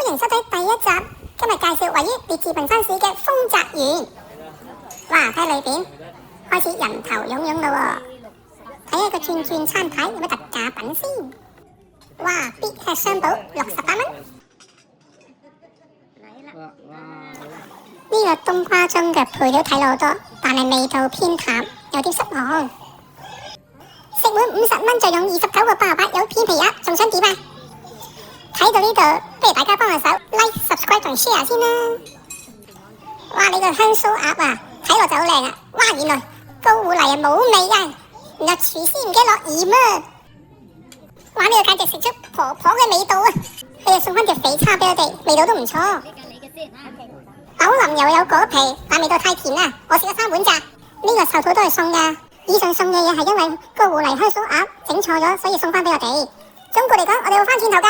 歡迎收睇第一集。今日介紹位於列治文山市嘅豐澤園。哇，睇裏邊開始人頭湧湧啦喎！睇下個轉轉餐牌有咩特價品先。哇，必吃雙寶68蚊。呢個冬瓜盅嘅配料睇落好多，但係味道偏淡，有啲失望。食滿50蚊就用29個88，有片皮鴨，仲想點啊？睇到呢度，不如大家幫下手 like、subscribe 同 share 先啦。哇！你個香酥鴨啊，睇落就好靚啊！哇，原來高狐狸啊冇味啊，然後廚師唔記得落鹽啊！哇！呢個簡直食出婆婆嘅味道啊！佢又送翻隻肥叉俾我哋，味道都唔錯。豆林又有果皮，但味道太甜啦，我食咗3碗咋。呢個壽桃都係送噶。以上送嘅嘢係因為高狐狸香酥鴨整錯咗，所以送翻俾我哋。總括嚟講，我哋會翻轉頭噶。